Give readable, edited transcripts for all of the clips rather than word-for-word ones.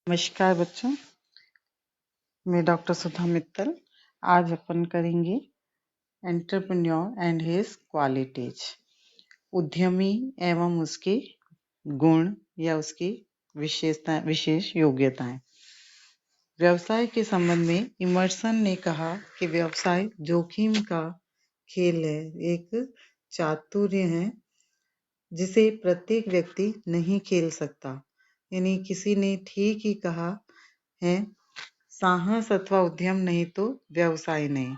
नमस्कार बच्चों, मैं डॉक्टर सुधा मित्तल। आज अपन करेंगे एंटरप्रेन्योर एंड हिज क्वालिटीज, उद्यमी एवं उसके गुण या उसकी विशेष योग्यताएं। व्यवसाय के संबंध में इमर्सन ने कहा कि व्यवसाय जोखिम का खेल है, एक चातुर्य है जिसे प्रत्येक व्यक्ति नहीं खेल सकता। यानी किसी ने ठीक ही कहा है, साहस अथवा उद्यम नहीं तो व्यवसाय नहीं।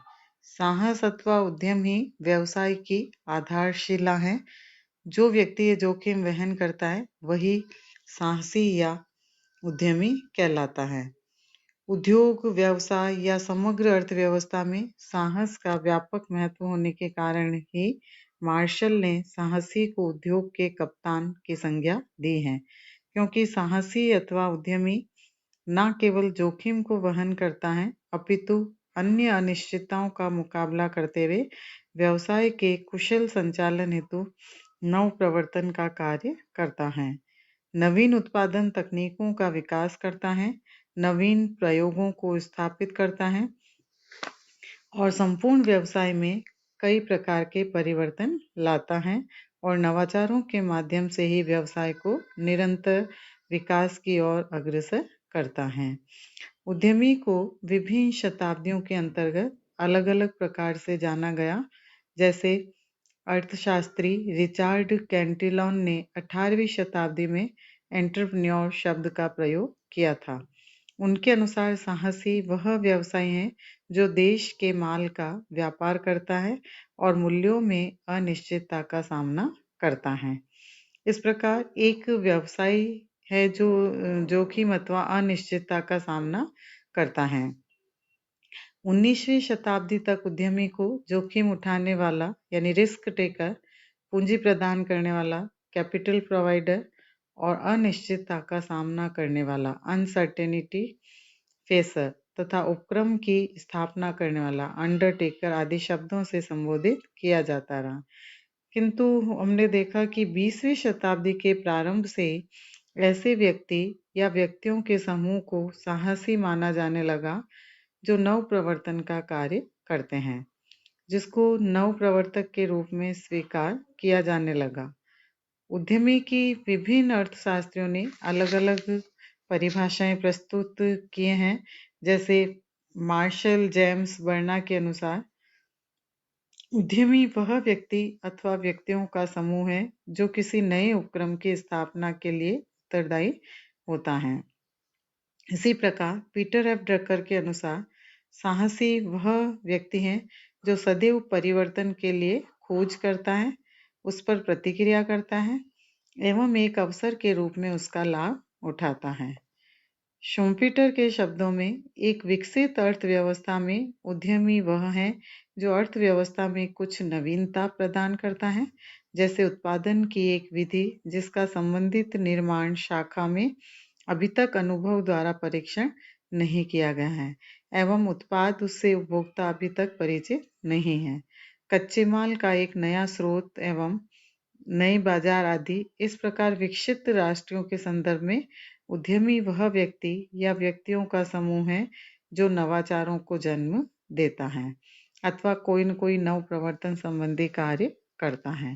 साहस अथवा उद्यम ही व्यवसाय की आधारशिला है। जो व्यक्ति ये जोखिम वहन करता है वही साहसी या उद्यमी कहलाता है। उद्योग, व्यवसाय या समग्र अर्थव्यवस्था में साहस का व्यापक महत्व होने के कारण ही मार्शल ने साहसी को उद्योग के कप्तान की संज्ञा दी है, क्योंकि साहसी अथवा उद्यमी न केवल जोखिम को वहन करता है अपितु अन्य अनिश्चितताओं का मुकाबला करते हुए व्यवसाय के कुशल संचालन हेतु नव प्रवर्तन का कार्य करता है, नवीन उत्पादन तकनीकों का विकास करता है, नवीन प्रयोगों को स्थापित करता है और संपूर्ण व्यवसाय में कई प्रकार के परिवर्तन लाता है और नवाचारों के माध्यम से ही व्यवसाय को निरंतर विकास की ओर अग्रसर करता है। उद्यमी को विभिन्न शताब्दियों के अंतर्गत अलग अलग प्रकार से जाना गया। जैसे अर्थशास्त्री रिचार्ड कैंटिलॉन ने 18वीं शताब्दी में एंटरप्रेन्योर शब्द का प्रयोग किया था। उनके अनुसार साहसी वह व्यवसाय है जो देश के माल का व्यापार करता है और मूल्यों में अनिश्चितता का सामना करता है। इस प्रकार एक व्यवसाय है जो जोखिम अथवा अनिश्चितता का सामना करता है। 19वीं शताब्दी तक उद्यमी को जोखिम उठाने वाला यानी रिस्क टेकर, पूंजी प्रदान करने वाला कैपिटल प्रोवाइडर और अनिश्चितता का सामना करने वाला अनसर्टेनिटी फेसर तथा उपक्रम की स्थापना करने वाला अंडरटेकर आदि शब्दों से संबोधित किया जाता रहा। किंतु हमने देखा कि 20वीं शताब्दी के प्रारंभ से ऐसे व्यक्ति या व्यक्तियों के समूह को साहसी माना जाने लगा जो नव प्रवर्तन का कार्य करते हैं, जिसको नव प्रवर्तक के रूप में स्वीकार किया जाने लगा। उद्यमी की विभिन्न अर्थशास्त्रियों ने अलग अलग परिभाषाएं प्रस्तुत किए हैं। जैसे मार्शल जेम्स बर्ना के अनुसार उद्यमी वह व्यक्ति अथवा व्यक्तियों का समूह है जो किसी नए उपक्रम की स्थापना के लिए उत्तरदायी होता है। इसी प्रकार पीटर एफ ड्रकर के अनुसार साहसी वह व्यक्ति है जो सदैव परिवर्तन के लिए खोज करता है, उस पर प्रतिक्रिया करता है एवं एक अवसर के रूप में उसका लाभ उठाता है। शोम्पीटर के शब्दों में एक विकसित अर्थव्यवस्था में उद्यमी वह है जो अर्थव्यवस्था में कुछ नवीनता प्रदान करता है, जैसे उत्पादन की एक विधि जिसका संबंधित निर्माण शाखा में अभी तक अनुभव द्वारा परीक्षण नहीं किया गया है एवं उत्पाद उससे उपभोक्ता अभी तक परिचित नहीं है, कच्चे माल का एक नया स्रोत एवं नए बाजार आदि। इस प्रकार विकसित राष्ट्रों के संदर्भ में उद्यमी वह व्यक्ति या व्यक्तियों का समूह है जो नवाचारों को जन्म देता है अथवा कोई न कोई नव प्रवर्तन संबंधी कार्य करता है।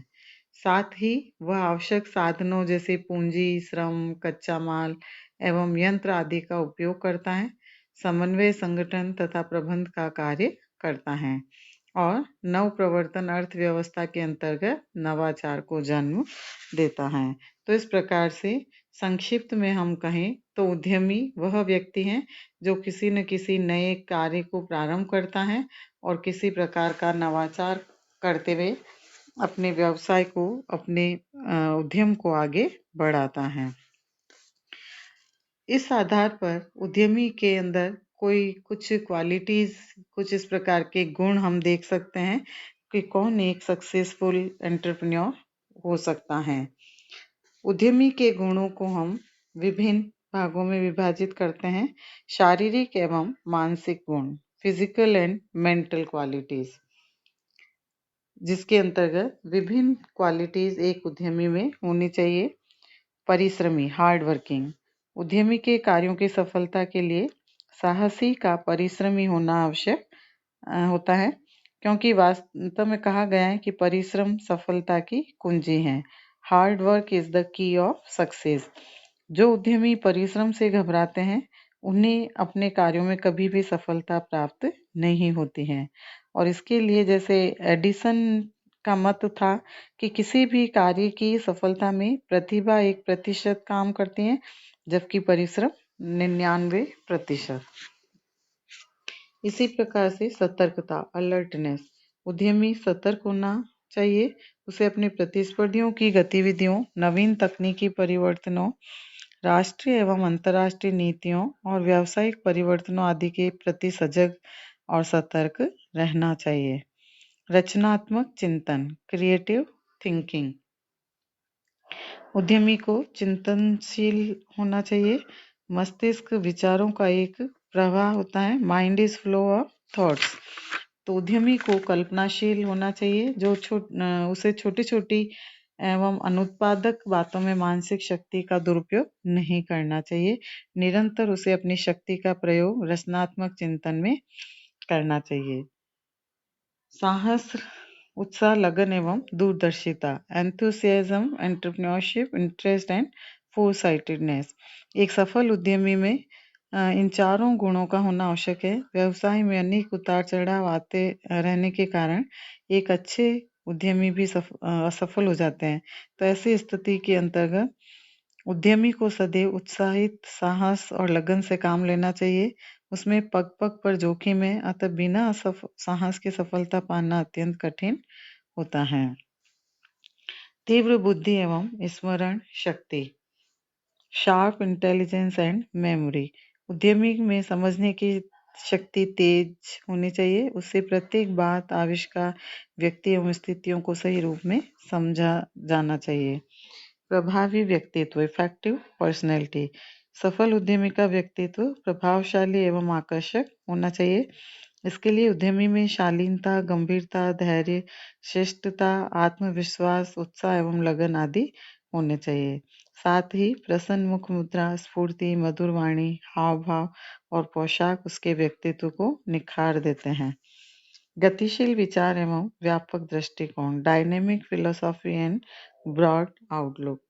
साथ ही वह आवश्यक साधनों जैसे पूंजी, श्रम, कच्चा माल एवं यंत्र आदि का उपयोग करता है, समन्वय, संगठन तथा प्रबंध का कार्य करता है और नव प्रवर्तन अर्थव्यवस्था के अंतर्गत नवाचार को जन्म देता है। तो इस प्रकार से संक्षिप्त में हम कहें तो उद्यमी वह व्यक्ति है जो किसी न किसी नए कार्य को प्रारंभ करता है और किसी प्रकार का नवाचार करते हुए अपने व्यवसाय को, अपने उद्यम को आगे बढ़ाता है। इस आधार पर उद्यमी के अंदर कोई कुछ क्वालिटीज, कुछ इस प्रकार के गुण हम देख सकते हैं कि कौन एक सक्सेसफुल एंटरप्रेन्योर हो सकता है। उद्यमी के गुणों को हम विभिन्न भागों में विभाजित करते हैं। शारीरिक एवं मानसिक गुण, फिजिकल एंड मेंटल क्वालिटीज, जिसके अंतर्गत विभिन्न क्वालिटीज एक उद्यमी में होनी चाहिए। परिश्रमी, हार्ड वर्किंग, उद्यमी के कार्यों की सफलता के लिए साहसी का परिश्रमी होना आवश्यक होता है, क्योंकि वास्तव में कहा गया है कि परिश्रम सफलता की कुंजी है। Hard work is the key of success. जो उद्यमी परिश्रम से घबराते हैं, उन्हें अपने कार्यों में कभी भी सफलता प्राप्त नहीं होती है। और इसके लिए जैसे एडिसन का मत था कि किसी भी कार्य की सफलता में प्रतिभा 1% काम करती है, जबकि परिश्रम 99%। इसी प्रकार से सतर्कता, अलर्टनेस, उद्यमी सतर्क होना चाहिए। उसे अपने प्रतिस्पर्धियों की गतिविधियों, नवीन तकनीकी परिवर्तनों, राष्ट्रीय एवं अंतर्राष्ट्रीय नीतियों और व्यावसायिक परिवर्तनों आदि के प्रति सजग और सतर्क रहना चाहिए। रचनात्मक चिंतन, क्रिएटिव थिंकिंग, उद्यमी को चिंतनशील होना चाहिए। मस्तिष्क विचारों का एक प्रवाह होता है, mind is flow of thoughts. तो उद्यमी को कल्पनाशील होना चाहिए, जो उसे छोटी छोटी एवं अनुत्पादक बातों में मानसिक शक्ति का दुरुपयोग नहीं करना चाहिए। निरंतर उसे अपनी शक्ति का प्रयोग रचनात्मक चिंतन में करना चाहिए। साहस, उत्साह, लगन एवं दूरदर्शिता, एंथुसियाज्म, एंटरप्रेन्योरशिप, इंटरेस्ट एंड फोरसाइटेडनेस। एक सफल उद्यमी में इन चारों गुणों का होना आवश्यक है। व्यवसाय में अनेक उतार चढ़ाव आते रहने के कारण एक अच्छे उद्यमी भी असफल हो जाते हैं। तो ऐसी स्थिति के अंतर्गत उद्यमी को सदैव उत्साहित, साहस और लगन से काम लेना चाहिए। उसमें पग पग पर जोखिम है, अतः बिना साहस के सफलता पाना अत्यंत कठिन होता है। तीव्र बुद्धि एवं स्मरण शक्ति, शार्प इंटेलिजेंस एंड मेमोरी, उद्यमी में समझने की शक्ति तेज होनी चाहिए। उससे प्रत्येक बात, आविष्कार, व्यक्ति एवं स्थितियों को सही रूप में समझा जाना चाहिए। प्रभावी व्यक्तित्व, इफेक्टिव पर्सनैलिटी, सफल उद्यमी का व्यक्तित्व प्रभावशाली एवं आकर्षक होना चाहिए। इसके लिए उद्यमी में शालीनता, गंभीरता, धैर्य, शिष्टता, आत्मविश्वास, उत्साह एवं लगन आदि होने चाहिए। साथ ही प्रसन्न मुख मुद्रा, स्फूर्ति, मधुर वाणी, हाव भाव और पोशाक उसके व्यक्तित्व को निखार देते हैं। गतिशील विचार एवं व्यापक दृष्टिकोण, dynamic philosophy and broad outlook.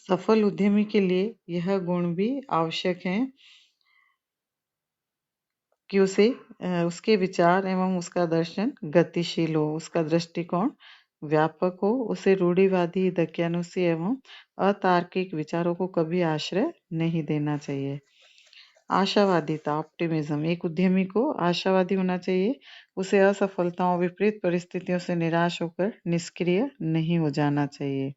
सफल उद्यमी के लिए यह गुण भी आवश्यक है कि उसके विचार एवं उसका दर्शन गतिशील हो, उसका दृष्टिकोण व्यापक हो, उसे रूढ़िवादी, दकियानुसी एवं अतार्किक विचारों को कभी आश्रय नहीं देना चाहिए। आशावादिता, ऑप्टिमिज्म, एक उद्यमी को आशावादी होना चाहिए। उसे असफलताओं, विपरीत परिस्थितियों से निराश होकर निष्क्रिय नहीं हो जाना चाहिए।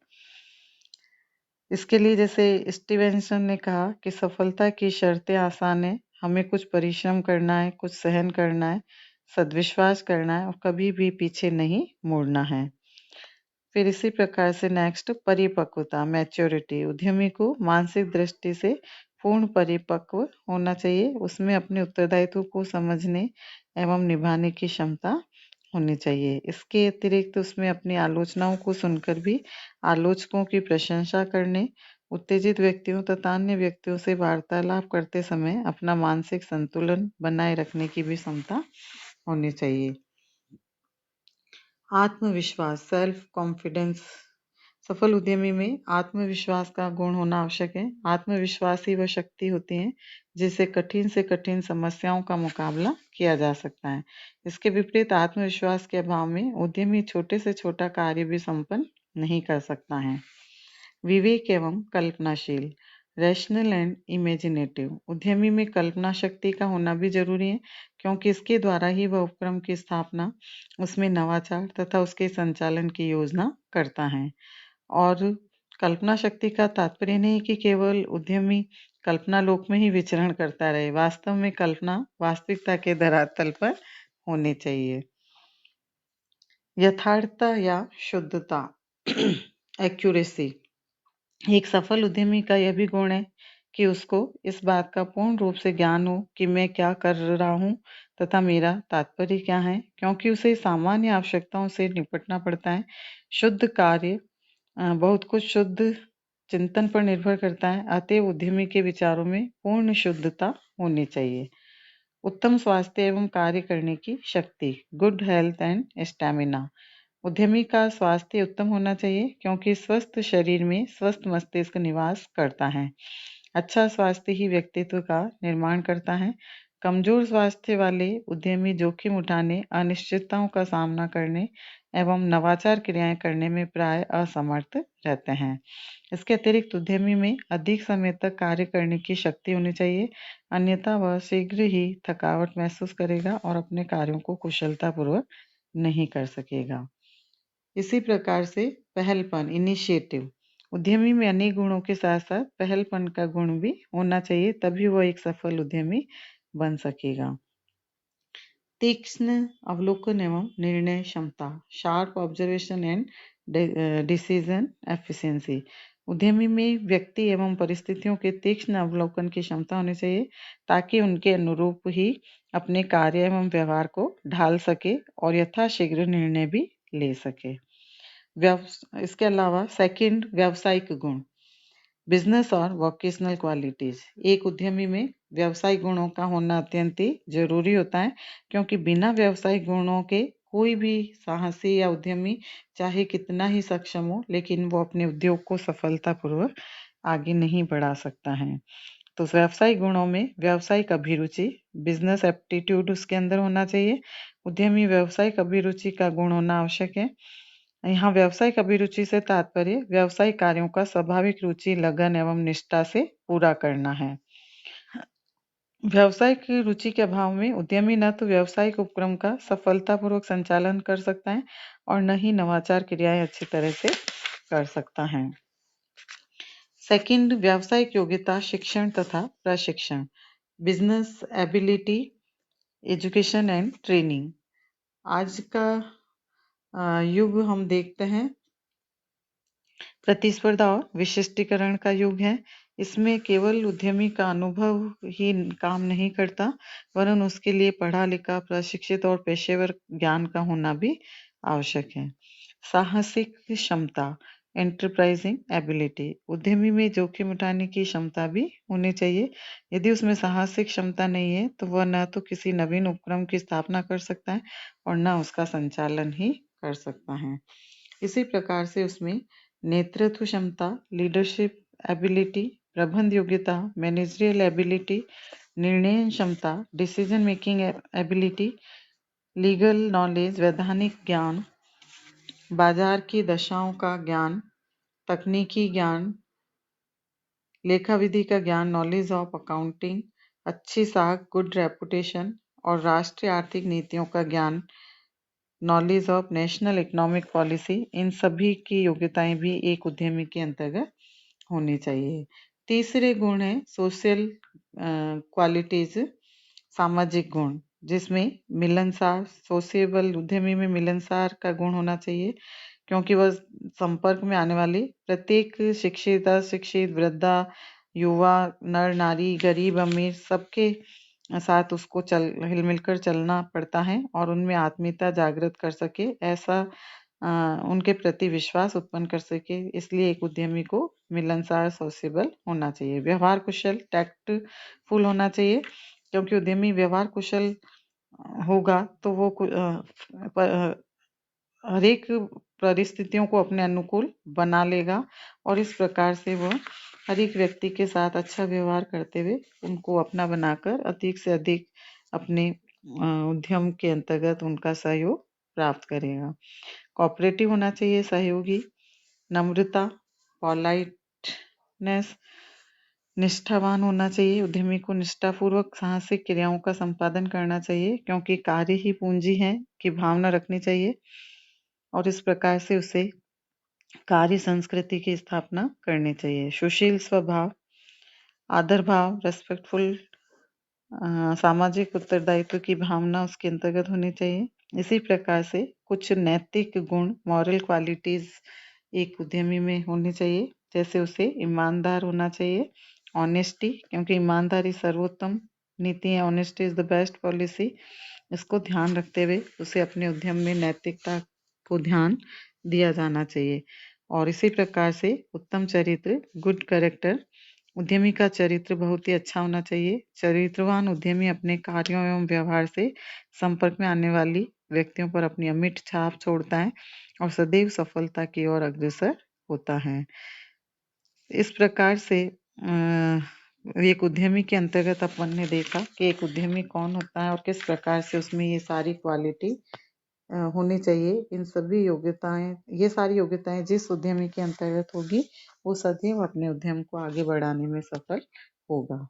इसके लिए जैसे स्टीवेंसन ने कहा कि सफलता की शर्तें आसान है, हमें कुछ परिश्रम करना है, कुछ सहन करना है, सद्विश्वास करना है और कभी भी पीछे नहीं मुड़ना है। फिर इसी प्रकार से नेक्स्ट, परिपक्वता, मैच्योरिटी, उद्यमी को मानसिक दृष्टि से पूर्ण परिपक्व होना चाहिए। उसमें अपने उत्तरदायित्व को समझने एवं निभाने की क्षमता होनी चाहिए। इसके अतिरिक्त उसमें अपनी आलोचनाओं को सुनकर भी आलोचकों की प्रशंसा करने, उत्तेजित व्यक्तियों तथा अन्य व्यक्तियों से वार्तालाप करते समय अपना मानसिक संतुलन बनाए रखने की भी क्षमता होनी चाहिए। आत्मविश्वास, सेल्फ कॉन्फिडेंस, सफल उद्यमी में आत्मविश्वास का गुण होना आवश्यक है। आत्मविश्वास ही वह शक्ति होती है जिससे कठिन से कठिन समस्याओं का मुकाबला किया जा सकता है। इसके विपरीत आत्मविश्वास के अभाव में उद्यमी छोटे से छोटा कार्य भी संपन्न नहीं कर सकता है। विवेक एवं कल्पनाशील, रैशनल एंड इमेजिनेटिव, उद्यमी में कल्पना शक्ति का होना भी जरूरी है, क्योंकि इसके द्वारा ही वह उपक्रम की स्थापना, उसमें नवाचार तथा उसके संचालन की योजना करता है। और कल्पना शक्ति का तात्पर्य नहीं कि केवल उद्यमी कल्पना लोक में ही विचरण करता रहे। वास्तव में कल्पना वास्तविकता के धरातल पर होनी चाहिए। यथार्थता या शुद्धता, एक्यूरेसी, एक सफल उद्यमी का यह भी गुण है कि उसको इस बात का पूर्ण रूप से ज्ञान हो कि मैं क्या कर रहा हूँ तथा मेरा तात्पर्य क्या है, क्योंकि उसे सामान्य आवश्यकताओं से निपटना पड़ता है। शुद्ध कार्य, बहुत कुछ शुद्ध चिंतन पर निर्भर करता है, अतएव उद्यमी के विचारों में पूर्ण शुद्धता होनी चाहिए। उत्तम स्वास्थ्य एवं कार्य करने की शक्ति, गुड हेल्थ एंड स्टैमिना। उद्यमी का स्वास्थ्य उत्तम होना चाहिए क्योंकि स्वस्थ शरीर में स्वस्थ मस्तिष्क निवास करता है। अच्छा स्वास्थ्य ही व्यक्तित्व का निर्माण करता है। कमजोर स्वास्थ्य वाले उद्यमी जोखिम उठाने, अनिश्चितताओं का सामना करने एवं नवाचार क्रियाएं करने में प्राय असमर्थ रहते हैं। इसके अतिरिक्त उद्यमी में अधिक समय तक कार्य करने की शक्ति होनी चाहिए, अन्यथा वह शीघ्र ही थकावट महसूस करेगा और अपने कार्यों को कुशलतापूर्वक नहीं कर सकेगा। इसी प्रकार से पहलपन, इनिशिएटिव, उद्यमी में अनेक गुणों के साथ साथ पहलपन का गुण भी होना चाहिए, तभी वह एक सफल उद्यमी बन सकेगा। तीक्ष्ण अवलोकन एवं निर्णय क्षमता, sharp observation and decision efficiency. उद्यमी में व्यक्ति एवं परिस्थितियों के तीक्ष्ण अवलोकन की क्षमता होनी चाहिए ताकि उनके अनुरूप ही अपने कार्य एवं व्यवहार को ढाल सके और यथाशीघ्र निर्णय भी ले सके। इसके अलावा सेकंड, व्यावसायिक गुण, बिजनेस और वोकेशनल क्वालिटीज। एक उद्यमी में व्यावसायिक गुणों का होना अत्यंत ही जरूरी होता है क्योंकि बिना व्यावसायिक गुणों के कोई भी साहसी या उद्यमी चाहे कितना ही सक्षम हो, लेकिन वो अपने उद्योग को सफलतापूर्वक आगे नहीं बढ़ा सकता है। तो व्यावसायिक गुणों में व्यावसायिक अभिरुचि, बिजनेस एप्टीट्यूड उसके अंदर होना चाहिए। उद्यमी व्यावसायिक अभिरुचि का गुण होना आवश्यक है। यहाँ व्यावसायिक अभिरुचि से तात्पर्य व्यावसायिक कार्यों का स्वाभाविक रुचि, लगन एवं निष्ठा से पूरा करना है। व्यावसायिक रुचि के अभाव में उद्यमी न तो व्यावसायिक उपक्रम का सफलतापूर्वक संचालन कर सकता है और न ही नवाचार क्रियाएं अच्छी तरह से कर सकता है। सेकंड, व्यावसायिक योग्यता, शिक्षण तथा प्रशिक्षण, business ability, education and training. आज का युग हम देखते हैं प्रतिस्पर्धा और विशिष्टीकरण का युग है। इसमें केवल उद्यमी का अनुभव ही काम नहीं करता, वरन उसके लिए पढ़ा लिखा, प्रशिक्षित और पेशेवर ज्ञान का होना भी आवश्यक है। साहसिक क्षमता, एंटरप्राइजिंग एबिलिटी, उद्यमी में जोखिम उठाने की क्षमता भी होनी चाहिए। यदि उसमें साहसिक क्षमता नहीं है तो वह न तो किसी नवीन उपक्रम की स्थापना कर सकता है और न उसका संचालन ही कर सकता है। इसी प्रकार से उसमें नेतृत्व क्षमता, लीडरशिप एबिलिटी, प्रबंध योग्यता, मैनेजरियल एबिलिटी, निर्णय क्षमता, decision making ability, legal knowledge, वैधानिक ज्ञान, बाजार की दशाओं का ज्ञान, तकनीकी ज्ञान, लेखा विधि का ज्ञान, नॉलेज ऑफ अकाउंटिंग, अच्छी साख, गुड रेपुटेशन और राष्ट्रीय आर्थिक नीतियों का ज्ञान, knowledge of national economic policy, इन सभी की योग्यताएं भी एक उद्यमी के अंतर्गत होनी चाहिए। तीसरे गुण है सोशल क्वालिटीज, सामाजिक गुण, जिसमें मिलनसार, सोशिएबल, उद्यमी में मिलनसार का गुण होना चाहिए क्योंकि वह संपर्क में आने वाली प्रत्येक शिक्षित, अशिक्षित, वृद्धा, युवा, नर नारी, गरीब अमीर सबके साथ उसको हिल मिलकर चलना पड़ता है और उनमें आत्मीयता जागृत कर सके, ऐसा उनके प्रति विश्वास उत्पन्न कर सके। इसलिए एक उद्यमी को मिलनसार, सोशेबल होना चाहिए। व्यवहार कुशल, टैक्टफुल होना चाहिए क्योंकि उद्यमी व्यवहार कुशल होगा तो वो हर एक परिस्थितियों को अपने अनुकूल बना लेगा और इस प्रकार से वह हर एक व्यक्ति के साथ अच्छा व्यवहार करते हुए उनको अपना बनाकर अधिक से अधिक अपने उद्यम के अंतर्गत उनका सहयोग प्राप्त करेगा। कोऑपरेटिव होना चाहिए, सहयोगी, नम्रता, पोलाइटनेस, निष्ठावान होना चाहिए। उद्यमी को निष्ठापूर्वक साहसिक क्रियाओं का संपादन करना चाहिए क्योंकि कार्य ही पूंजी है की भावना रखनी चाहिए और इस प्रकार से उसे कार्य संस्कृति की स्थापना करनी चाहिए। सुशील स्वभाव, आदर भाव, रेस्पेक्टफुल, सामाजिक उत्तरदायित्व की भावना उसके अंतर्गत होनी चाहिए। इसी प्रकार से कुछ नैतिक गुण, मॉरल क्वालिटीज एक उद्यमी में होनी चाहिए, जैसे उसे ईमानदार होना चाहिए, ऑनेस्टी, क्योंकि ईमानदारी सर्वोत्तम नीति है, honesty is the best policy. इसको ध्यान रखते हुए उसे अपने उद्यम में नैतिकता को ध्यान दिया जाना चाहिए। और इसी प्रकार से उत्तम चरित्र, गुड कैरेक्टर, उद्यमी का चरित्र बहुत ही अच्छा होना चाहिए। चरित्रवान उद्यमी अपने कार्यों एवं व्यवहार से संपर्क में आने वाली व्यक्तियों पर अपनी अमिट छाप छोड़ता है और सदैव सफलता की ओर अग्रसर होता है। इस प्रकार से एक उद्यमी के अंतर्गत अपन ने देखा कि एक उद्यमी कौन होता है और किस प्रकार से उसमें ये सारी क्वालिटी होनी चाहिए। ये सारी योग्यताएं जिस उद्यमी के अंतर्गत होगी वो सदैव अपने उद्यम को आगे बढ़ाने में सफल होगा।